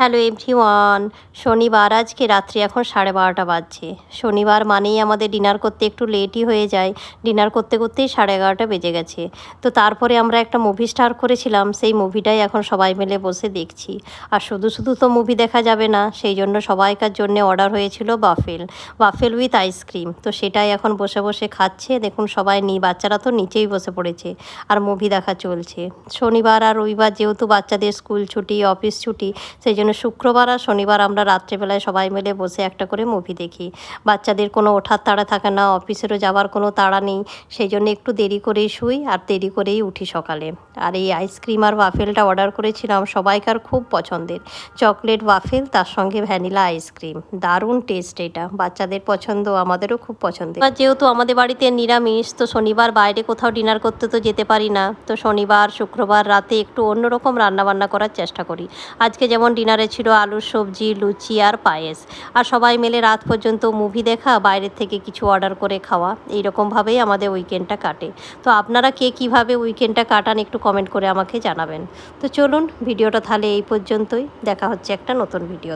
Hello everyone. শনিবার আজকে রাত্রি এখন 12:30 বাজছে। শনিবার মানেই আমাদের ডিনার করতে একটু লেটই হয়ে যায়। ডিনার করতে করতেই 11:30 বেজে গেছে। তো তারপরে আমরা একটা মুভি স্টার্ট করেছিলাম, সেই মুভিটাই এখন সবাই মিলে বসে দেখছি। আর শুধু শুধু তো মুভি দেখা যাবে না, সেই জন্য সবাইকার জন্য অর্ডার হয়েছিল বাফেল বাফেল উইথ আইসক্রিম। তো সেটাই এখন বসে বসে খাচ্ছে। দেখুন সবাই বাচ্চারা তো নিচেই বসে পড়েছে আর মুভি দেখা চলছে। শনিবার আর রবিবার যেহেতু বাচ্চাদের স্কুল ছুটি, অফিস ছুটি, সেই জন্য শুক্রবার আর শনিবার আমরা রাত্রেবেলায় সবাই মিলে বসে একটা করে মুভি দেখি। বাচ্চাদের কোনো ওঠার তাড়া থাকে না, অফিসেরও যাওয়ার কোনো তাড়া নেই, সেই জন্য একটু দেরি করেই শুই আর দেরি করেই উঠি সকালে। আর এই আইসক্রিম আর ওয়াফেলটা অর্ডার করেছিলাম, সবাইকার খুব পছন্দের। চকলেট ওয়াফেল তার সঙ্গে ভ্যানিলা আইসক্রিম, দারুণ টেস্ট এটা, বাচ্চাদের পছন্দ, আমাদেরও খুব পছন্দের। আর যেহেতু আমাদের বাড়িতে নিরামিষ, তো শনিবার বাইরে কোথাও ডিনার করতে তো যেতে পারি না, তো শনিবার শুক্রবার রাতে একটু অন্যরকম রান্নাবান্না করার চেষ্টা করি। আজকে যেমন ডিনারে ছিল আলুর সবজি, লুচি আর পায়েস। আর সবাই মিলে রাত পর্যন্ত মুভি দেখা, বাইরের থেকে কিছু অর্ডার করে খাওয়া, এইরকমভাবেই আমাদের উইকেন্ডটা কাটে। তো আপনারা কে কীভাবে উইকেন্ডটা কাটান একটু কমেন্ট করে আমাকে জানাবেন। তো চলুন ভিডিওটা তাহলে এই পর্যন্তই, দেখা হচ্ছে একটা নতুন ভিডিও।